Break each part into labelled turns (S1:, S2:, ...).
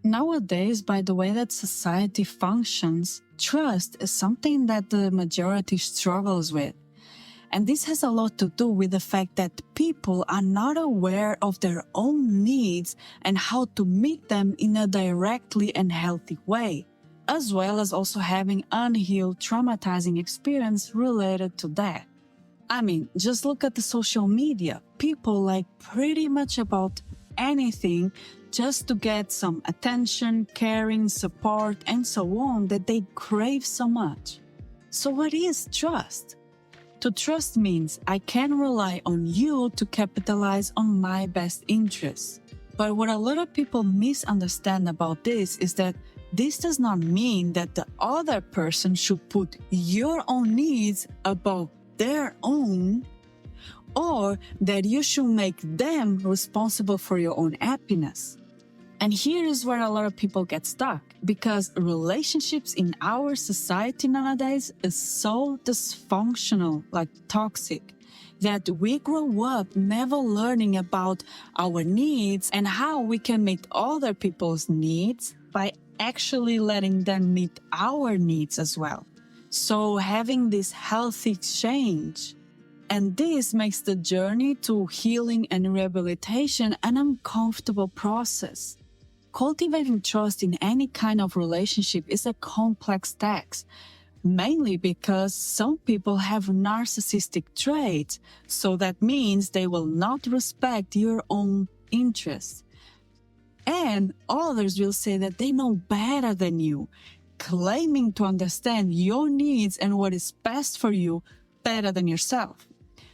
S1: Nowadays, by the way that society functions, trust is something that the majority struggles with. And this has a lot to do with the fact that people are not aware of their own needs and how to meet them in a directly and healthy way, as well as also having unhealed traumatizing experience related to that. I mean, just look at the social media. People like pretty much about anything just to get some attention, caring, support, and so on that they crave so much. So what is trust? To trust means I can rely on you to capitalize on my best interests. But what a lot of people misunderstand about this is that this does not mean that the other person should put your own needs above their own, or that you should make them responsible for your own happiness. And here is where a lot of people get stuck, because relationships in our society nowadays is so dysfunctional, like toxic, that we grow up never learning about our needs and how we can meet other people's needs by actually letting them meet our needs as well. So having this healthy exchange. And this makes the journey to healing and rehabilitation an uncomfortable process. Cultivating trust in any kind of relationship is a complex task, mainly because some people have narcissistic traits, so that means they will not respect your own interests. And others will say that they know better than you, claiming to understand your needs and what is best for you better than yourself.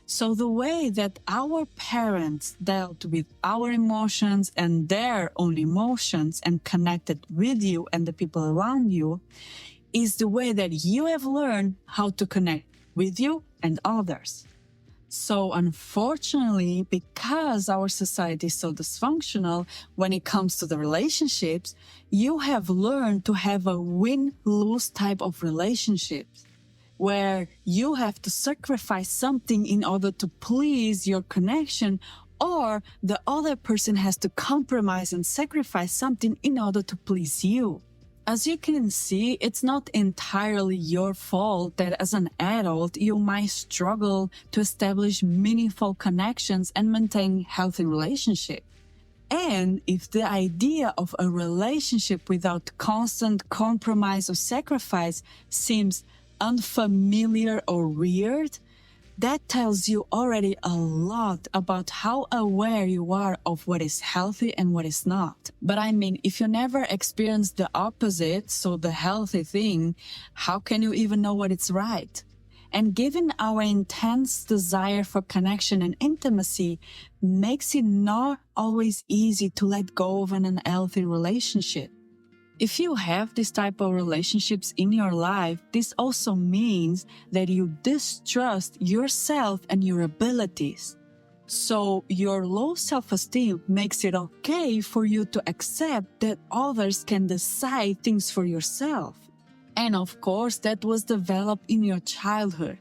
S1: So the way that our parents dealt with our emotions and their own emotions and connected with you and the people around you is the way that you have learned how to connect with you and others. So unfortunately, because our society is so dysfunctional when it comes to the relationships, you have learned to have a win-lose type of relationships, where you have to sacrifice something in order to please your connection, or the other person has to compromise and sacrifice something in order to please you. As you can see, it's not entirely your fault that as an adult you might struggle to establish meaningful connections and maintain healthy relationships. And if the idea of a relationship without constant compromise or sacrifice seems unfamiliar or weird, that tells you already a lot about how aware you are of what is healthy and what is not. But I mean, if you never experienced the opposite, so the healthy thing, how can you even know what is right? And given our intense desire for connection and intimacy makes it not always easy to let go of an unhealthy relationship. If you have this type of relationships in your life, this also means that you distrust yourself and your abilities. So your low self-esteem makes it okay for you to accept that others can decide things for yourself. And of course, that was developed in your childhood.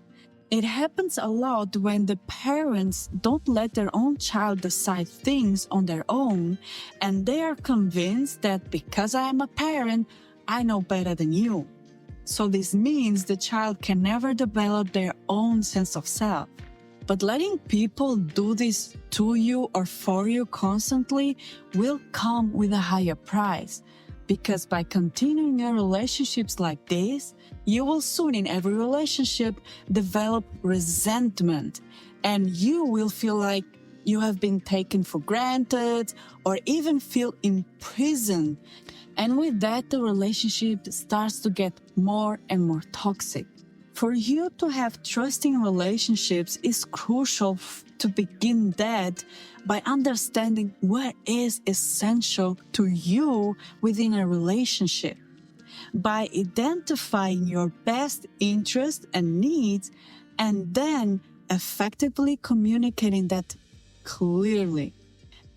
S1: It happens a lot when the parents don't let their own child decide things on their own, and they are convinced that because I am a parent, I know better than you. So this means the child can never develop their own sense of self. But letting people do this to you or for you constantly will come with a higher price. Because by continuing your relationships like this, you will soon in every relationship develop resentment, and you will feel like you have been taken for granted or even feel imprisoned. And with that, the relationship starts to get more and more toxic. For you to have trusting relationships is crucial to begin that by understanding what is essential to you within a relationship. By identifying your best interests and needs, and then effectively communicating that clearly.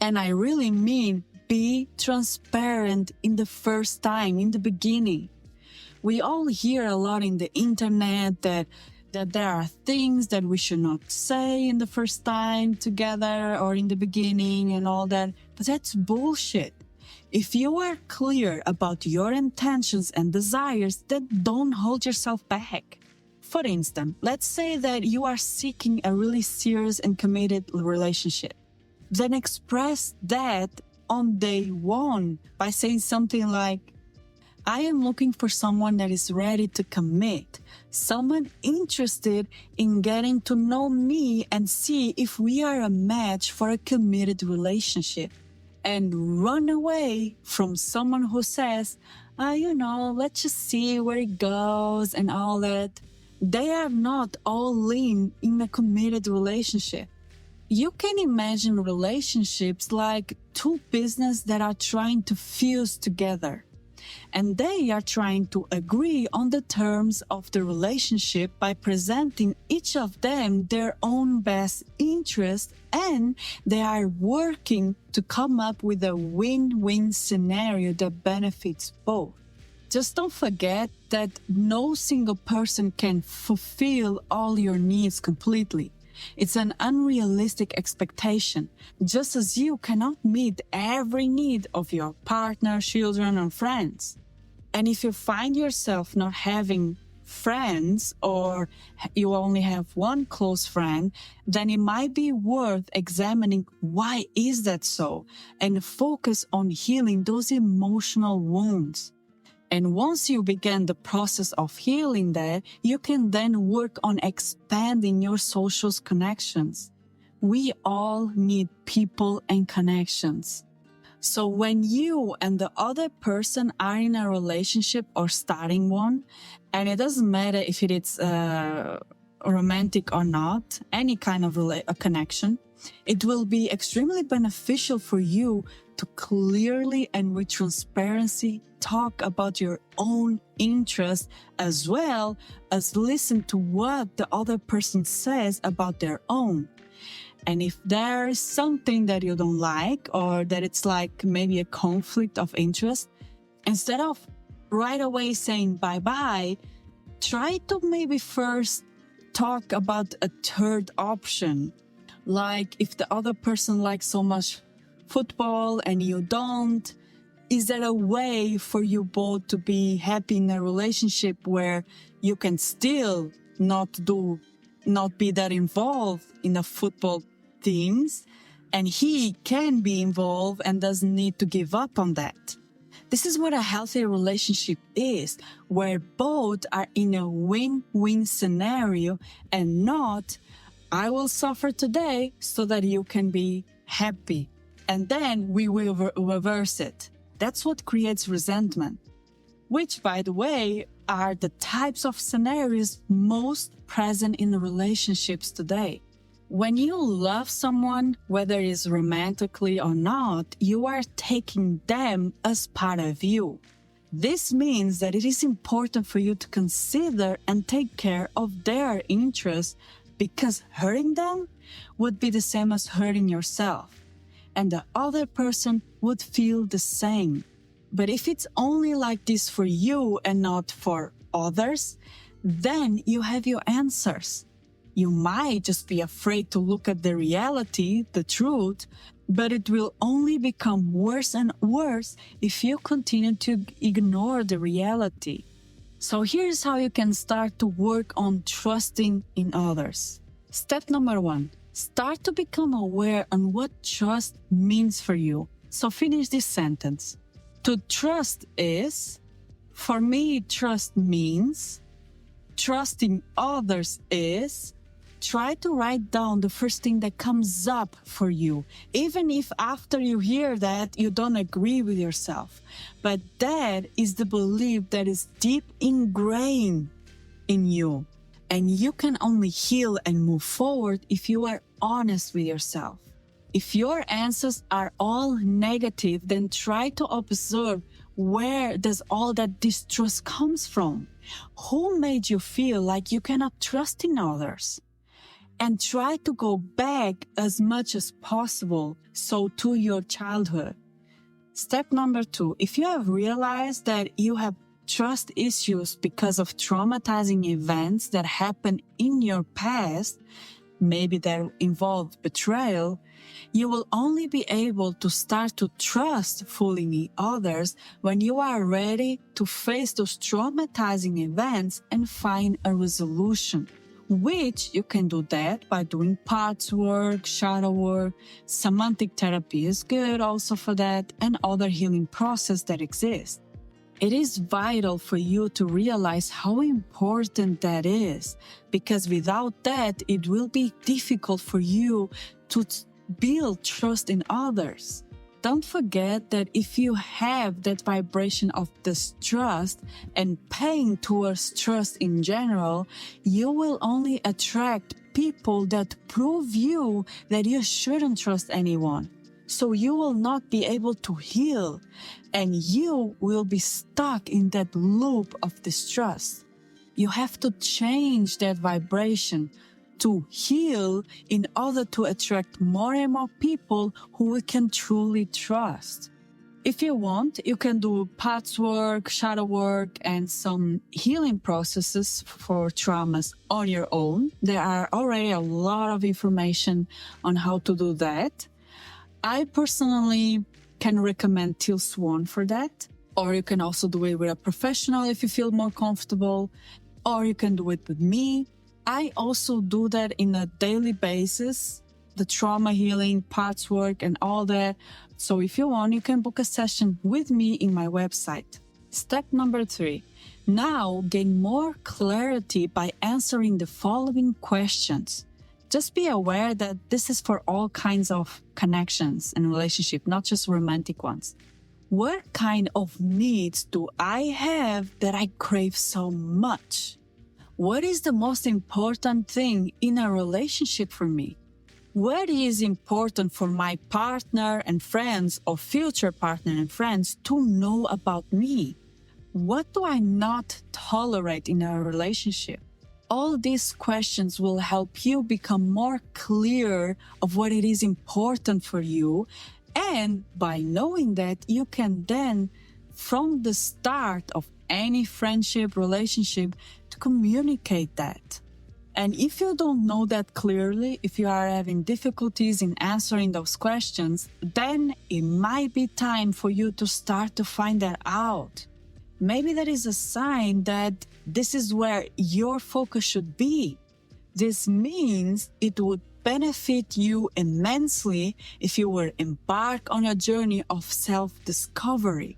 S1: And I really mean be transparent in the first time, in the beginning. We all hear a lot in the internet that there are things that we should not say in the first time together or in the beginning and all that. But that's bullshit. If you are clear about your intentions and desires, then don't hold yourself back. For instance, let's say that you are seeking a really serious and committed relationship. Then express that on day one by saying something like, I am looking for someone that is ready to commit, someone interested in getting to know me and see if we are a match for a committed relationship. And run away from someone who says, let's just see where it goes and all that. They are not all in a committed relationship. You can imagine relationships like two businesses that are trying to fuse together. And they are trying to agree on the terms of the relationship by presenting each of them their own best interest, and they are working to come up with a win-win scenario that benefits both. Just don't forget that no single person can fulfill all your needs completely. It's an unrealistic expectation, just as you cannot meet every need of your partner, children, or friends. And if you find yourself not having friends or you only have one close friend, then it might be worth examining why is that so and focus on healing those emotional wounds. And once you begin the process of healing that, you can then work on expanding your social connections. We all need people and connections. So when you and the other person are in a relationship or starting one, and it doesn't matter if it is romantic or not, any kind of a connection, it will be extremely beneficial for you to clearly and with transparency talk about your own interests as well as listen to what the other person says about their own. And if there is something that you don't like or that it's like maybe a conflict of interest, instead of right away saying bye-bye, try to maybe first talk about a third option. Like if the other person likes so much football and you don't, is there a way for you both to be happy in a relationship where you can still not be that involved in the football things and he can be involved and doesn't need to give up on that? This is what a healthy relationship is, where both are in a win-win scenario and not, I will suffer today so that you can be happy. And then we will reverse it. That's what creates resentment, which, by the way, are the types of scenarios most present in relationships today. When you love someone, whether it's romantically or not, you are taking them as part of you. This means that it is important for you to consider and take care of their interests, because hurting them would be the same as hurting yourself, and the other person would feel the same. But if it's only like this for you and not for others, then you have your answers. You might just be afraid to look at the reality, the truth, but it will only become worse and worse if you continue to ignore the reality. So here's how you can start to work on trusting in others. Step number 1, start to become aware on what trust means for you. So finish this sentence. To trust is, for me, trust means, trusting others is, try to write down the first thing that comes up for you, even if after you hear that you don't agree with yourself. But that is the belief that is deep ingrained in you. And you can only heal and move forward if you are honest with yourself. If your answers are all negative, then try to observe, where does all that distrust comes from? Who made you feel like you cannot trust in others? And try to go back as much as possible, so to your childhood. Step number 2, if you have realized that you have trust issues because of traumatizing events that happened in your past, maybe that involve betrayal, you will only be able to start to trust fully in others when you are ready to face those traumatizing events and find a resolution. Which you can do that by doing parts work, shadow work, semantic therapy is good also for that, and other healing process that exist. It is vital for you to realize how important that is, because without that, it will be difficult for you to build trust in others. Don't forget that if you have that vibration of distrust and pain towards trust in general, you will only attract people that prove you that you shouldn't trust anyone. So you will not be able to heal, and you will be stuck in that loop of distrust. You have to change that vibration to heal in order to attract more and more people who we can truly trust. If you want, you can do parts work, shadow work, and some healing processes for traumas on your own. There are already a lot of information on how to do that. I personally can recommend Teal Swan for that, or you can also do it with a professional if you feel more comfortable, or you can do it with me. I also do that in a daily basis, the trauma healing, parts work, and all that. So if you want, you can book a session with me in my website. Step number 3. Now gain more clarity by answering the following questions. Just be aware that this is for all kinds of connections and relationships, not just romantic ones. What kind of needs do I have that I crave so much? What is the most important thing in a relationship for me? What is important for my partner and friends or future partner and friends to know about me? What do I not tolerate in a relationship? All these questions will help you become more clear of what it is important for you. And by knowing that, you can then, from the start of any friendship, relationship, to communicate that. And if you don't know that clearly, if you are having difficulties in answering those questions, then it might be time for you to start to find that out. Maybe that is a sign that this is where your focus should be. This means it would benefit you immensely if you were embark on a journey of self-discovery.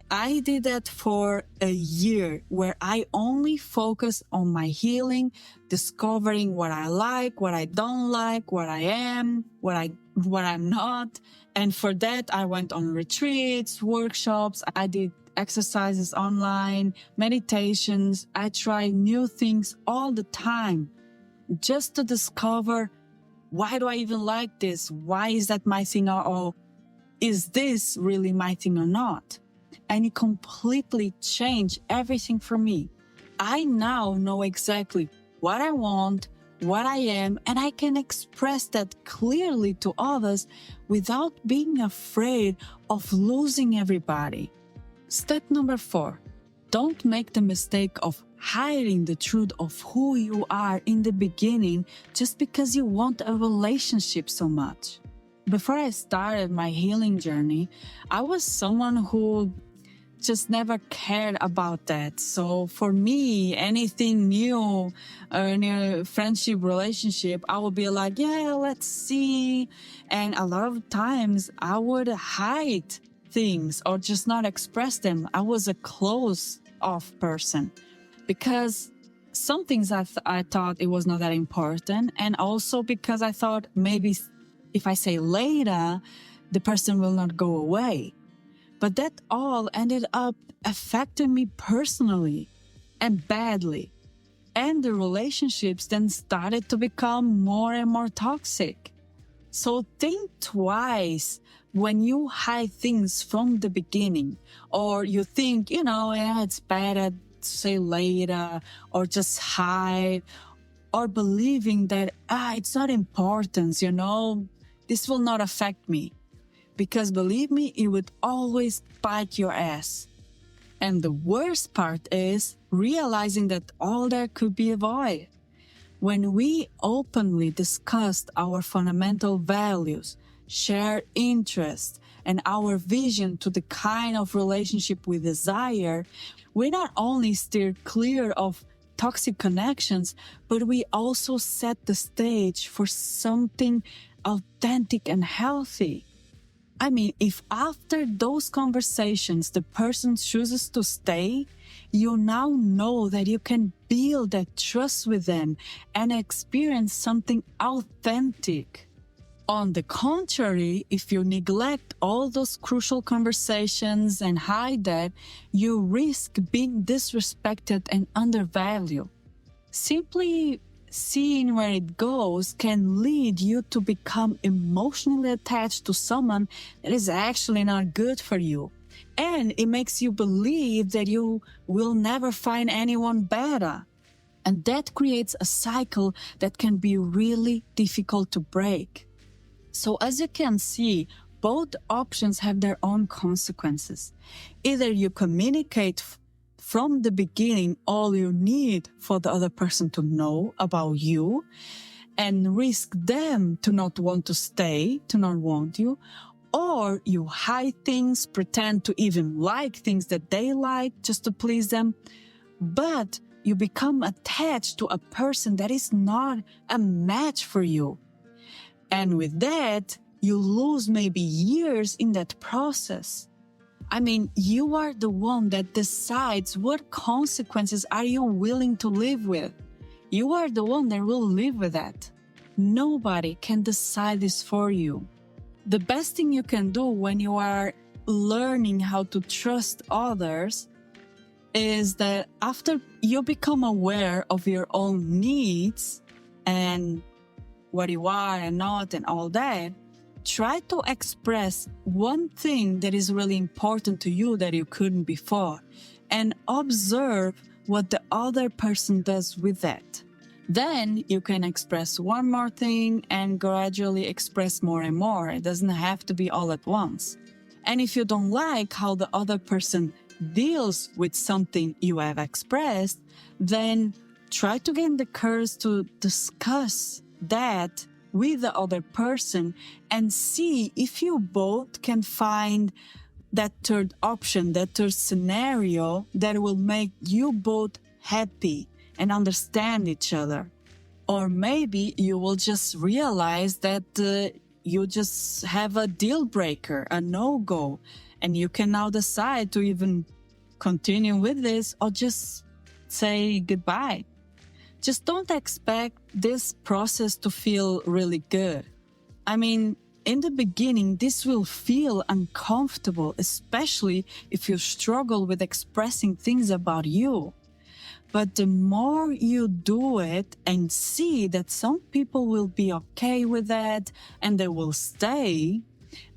S1: I did that for a year where I only focus on my healing, discovering what I like, what I don't like, what I am, what I'm not. And for that, I went on retreats, workshops, I did exercises online, meditations. I try new things all the time just to discover, why do I even like this? Why is that my thing? Or is this really my thing or not? And it completely changed everything for me. I now know exactly what I want, what I am, and I can express that clearly to others without being afraid of losing everybody. Step number 4. Don't make the mistake of hiding the truth of who you are in the beginning just because you want a relationship so much. Before I started my healing journey, I was someone who just never cared about that. So for me, anything new, in a friendship relationship, I would be like, yeah, let's see. And a lot of times I would hide things or just not express them. I was a closed off person because some things I thought it was not that important. And also because I thought maybe if I say later, the person will not go away. But that all ended up affecting me personally and badly. And the relationships then started to become more and more toxic. So think twice when you hide things from the beginning, or you think, yeah, it's better to say later, or just hide, or believing that, it's not important, this will not affect me. Because believe me, it would always bite your ass. And the worst part is realizing that all that could be avoided. When we openly discussed our fundamental values, share interests, and our vision to the kind of relationship we desire, we not only steer clear of toxic connections, but we also set the stage for something authentic and healthy. I mean, if after those conversations the person chooses to stay, you now know that you can build that trust with them and experience something authentic. On the contrary, if you neglect all those crucial conversations and hide that, you risk being disrespected and undervalued. Simply seeing where it goes can lead you to become emotionally attached to someone that is actually not good for you. And it makes you believe that you will never find anyone better. And that creates a cycle that can be really difficult to break. So as you can see, both options have their own consequences. Either you communicate from the beginning all you need for the other person to know about you and risk them to not want to stay, to not want you, or you hide things, pretend to even like things that they like just to please them, but you become attached to a person that is not a match for you. And with that, you lose maybe years in that process. I mean, you are the one that decides what consequences are you willing to live with. You are the one that will live with that. Nobody can decide this for you. The best thing you can do when you are learning how to trust others is that after you become aware of your own needs and what you are and not and all that, try to express one thing that is really important to you that you couldn't before and observe what the other person does with that. Then you can express one more thing and gradually express more and more. It doesn't have to be all at once. And if you don't like how the other person deals with something you have expressed, then try to gain the courage to discuss that with the other person and see if you both can find that third option, that third scenario that will make you both happy and understand each other. Or maybe you will just realize that you just have a deal breaker, a no-go, and you can now decide to even continue with this or just say goodbye. Just don't expect this process to feel really good. I mean, in the beginning, this will feel uncomfortable, especially if you struggle with expressing things about you. But the more you do it and see that some people will be okay with that and they will stay,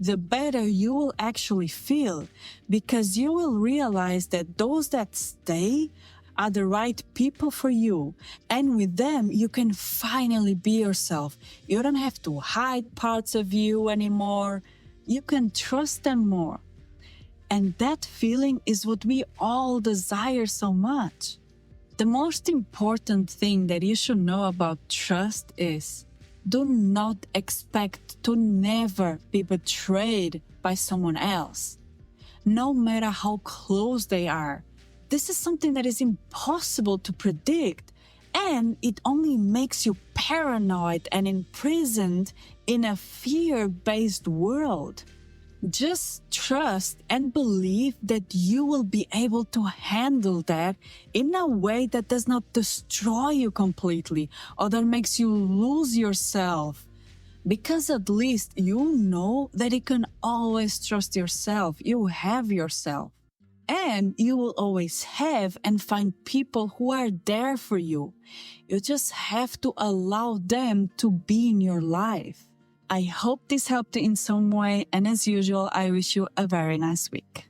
S1: the better you will actually feel, because you will realize that those that stay are the right people for you. And with them, you can finally be yourself. You don't have to hide parts of you anymore. You can trust them more. And that feeling is what we all desire so much. The most important thing that you should know about trust is do not expect to never be betrayed by someone else, no matter how close they are. This is something that is impossible to predict, and it only makes you paranoid and imprisoned in a fear-based world. Just trust and believe that you will be able to handle that in a way that does not destroy you completely or that makes you lose yourself. Because at least you know that you can always trust yourself. You have yourself. And you will always have and find people who are there for you. You just have to allow them to be in your life. I hope this helped you in some way, and as usual, I wish you a very nice week.